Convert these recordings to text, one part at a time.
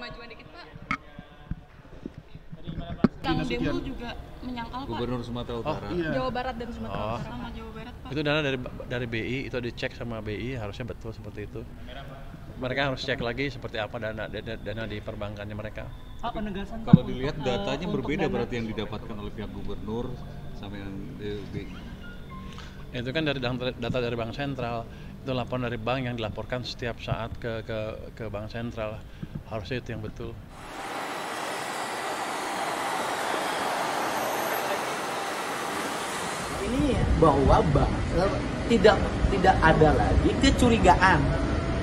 kemajuan dikit Pak. Yang demo juga menyangkal Pak. Gubernur Sumatera Utara. Iya. Jawa Barat dan Sumatera Utara sama Jawa Barat Pak. Itu dana dari BI, itu dicek sama BI, harusnya betul seperti itu. Mereka harus cek lagi seperti apa dana di perbankannya mereka. Penegasan Kalau dilihat datanya berbeda berarti yang didapatkan oleh pihak gubernur sama yang BI. Itu kan dari data dari Bank Sentral, itu laporan dari bank yang dilaporkan setiap saat ke Bank Sentral. Harusnya itu yang betul. Ini bahwa tidak ada lagi kecurigaan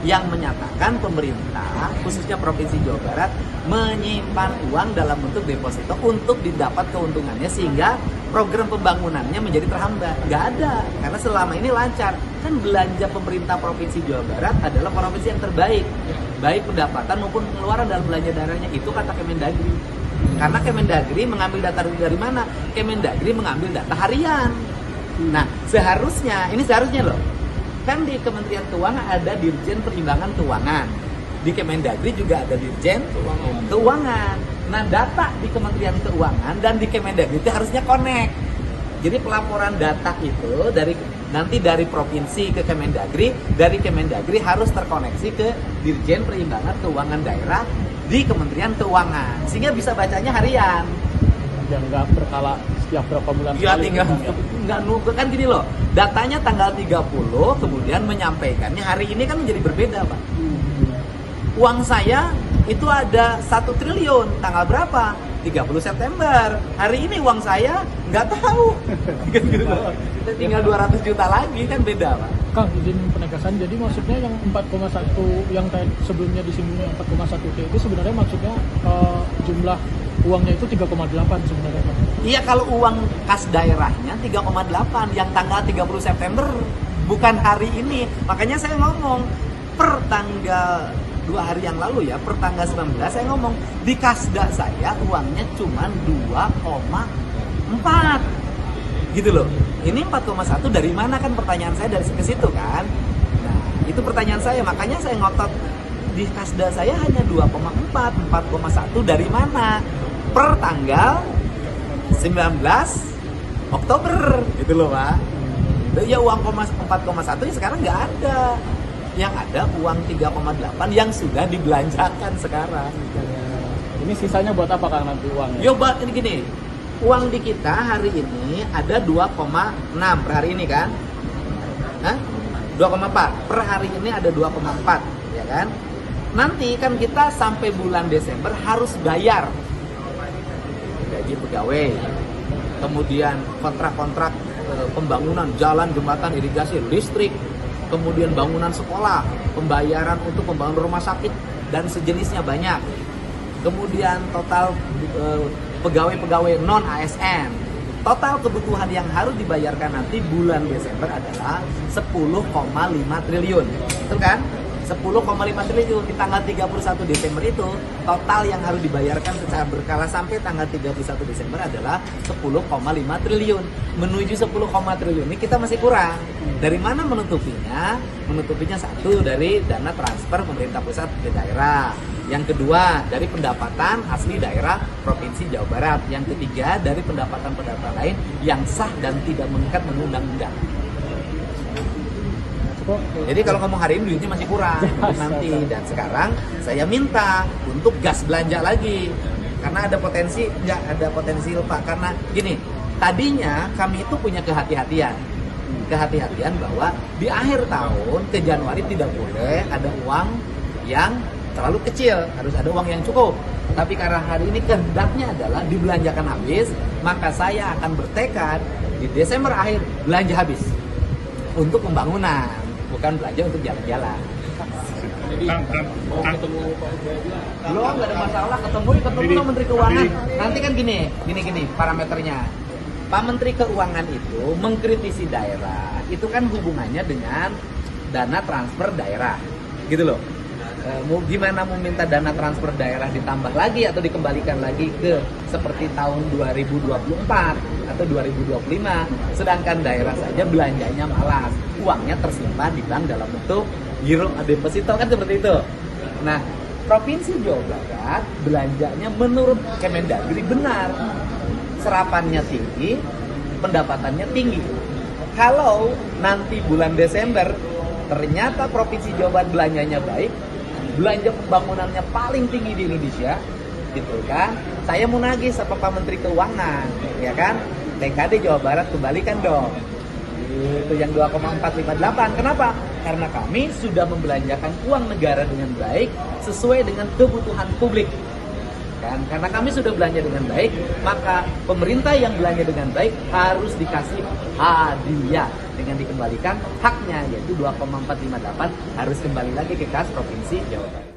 yang menyatakan pemerintah khususnya Provinsi Jawa Barat menyimpan uang dalam bentuk deposito untuk didapat keuntungannya sehingga program pembangunannya menjadi terhambat. Nggak ada, karena selama ini lancar. Kan belanja pemerintah Provinsi Jawa Barat adalah provinsi yang terbaik, baik pendapatan maupun pengeluaran dalam belanja daerahnya, itu kata Kemendagri. Karena Kemendagri mengambil data dari mana? Kemendagri mengambil data harian. Nah, seharusnya loh, kan di Kementerian Keuangan ada Dirjen Perimbangan Keuangan, di Kemendagri juga ada Dirjen Keuangan. Nah, data di Kementerian Keuangan dan di Kemendagri itu harusnya connect. Jadi pelaporan data itu dari provinsi ke Kemendagri, dari Kemendagri harus terkoneksi ke Dirjen Perimbangan Keuangan Daerah di Kementerian Keuangan, sehingga bisa bacanya harian. yang nggak berkala setiap berapa bulan Ya sekali, tinggal gitu. nggak nunggu kan gini loh, datanya tanggal 30 kemudian menyampaikannya hari ini kan menjadi berbeda Pak. Uang saya itu ada 1 triliun tanggal berapa? 30 September. Hari ini uang saya nggak tahu. Tinggal 200 juta lagi kan beda Pak. Kang, izin penegasan, jadi maksudnya yang 4,1 yang sebelumnya disinggung 4,1 T itu sebenarnya maksudnya jumlah uangnya itu 3,8 sebenarnya Pak? Iya, kalau uang kas daerahnya 3,8 yang tanggal 30 September, bukan hari ini. Makanya saya ngomong per tanggal 2 hari yang lalu ya, per tanggal 19 saya ngomong di kasda saya uangnya cuma 2,4 gitu loh. Ini 4,1 dari mana kan pertanyaan saya dari ke situ kan. Nah, itu pertanyaan saya, makanya saya ngotot di kasda saya hanya 2,4, 4,1 dari mana? Per tanggal 19 Oktober gitu loh Pak. Ya uang 4,1 ya sekarang nggak ada. Yang ada uang 3,8 yang sudah dibelanjakan sekarang. Ini sisanya buat apa Kang nanti uangnya? Yo Pak, ini gini. Uang di kita hari ini ada 2,6 per hari ini kan? Hah? 2,4 per hari ini ada 2,4 ya kan? Nanti kan kita sampai bulan Desember harus bayar gaji pegawai, kemudian kontrak-kontrak pembangunan jalan, jembatan, irigasi, listrik, kemudian bangunan sekolah, pembayaran untuk pembangunan rumah sakit dan sejenisnya banyak. Kemudian total pegawai-pegawai non ASN. Total kebutuhan yang harus dibayarkan nanti bulan Desember adalah 10,5 triliun. Betul kan? 10,5 triliun di tanggal 31 Desember itu total yang harus dibayarkan secara berkala sampai tanggal 31 Desember adalah 10,5 triliun. Menuju 10, triliun ini kita masih kurang. Dari mana menutupinya? Menutupinya satu dari dana transfer pemerintah pusat ke daerah. Yang kedua dari pendapatan asli daerah Provinsi Jawa Barat. Yang ketiga dari pendapatan-pendapatan lain yang sah dan tidak mengikat menurut undang-undang. Jadi kalau ngomong hari ini duitnya masih kurang untuk nanti, dan sekarang saya minta untuk gas belanja lagi karena ada potensi, nggak ada potensi lupa. Karena gini, tadinya kami itu punya kehati-hatian bahwa di akhir tahun ke Januari tidak boleh ada uang yang terlalu kecil, harus ada uang yang cukup. Tapi karena hari ini kehendaknya adalah dibelanjakan habis, maka saya akan bertekad di Desember akhir belanja habis untuk pembangunan, bukan belanja untuk jalan-jalan. Belum, nggak ada masalah, ketemu sama Menteri Keuangan. Nanti kan gini parameternya. Pak Menteri Keuangan itu mengkritisi daerah, itu kan hubungannya dengan dana transfer daerah, gitu loh. Gimana mau minta dana transfer daerah ditambah lagi atau dikembalikan lagi ke seperti tahun 2024 atau 2025, sedangkan daerah saja belanjanya malas, uangnya tersimpan di bank dalam bentuk giro deposito kan seperti itu. Nah, Provinsi Jawa Barat belanjanya menurut Kemendagri benar. Serapannya tinggi, pendapatannya tinggi. Kalau nanti bulan Desember ternyata Provinsi Jawa Barat belanjanya baik, belanja pembangunannya paling tinggi di Indonesia, gitu kan? Saya mau nagih sama Pak Menteri Keuangan, ya kan? TKD Jawa Barat kembalikan dong. Itu yang 2,458. Kenapa? Karena kami sudah membelanjakan uang negara dengan baik sesuai dengan kebutuhan publik. Kan? Karena kami sudah belanja dengan baik, maka pemerintah yang belanja dengan baik harus dikasih hadiah dengan dikembalikan haknya, yaitu 2,458 harus kembali lagi ke kas Provinsi Jawa Barat.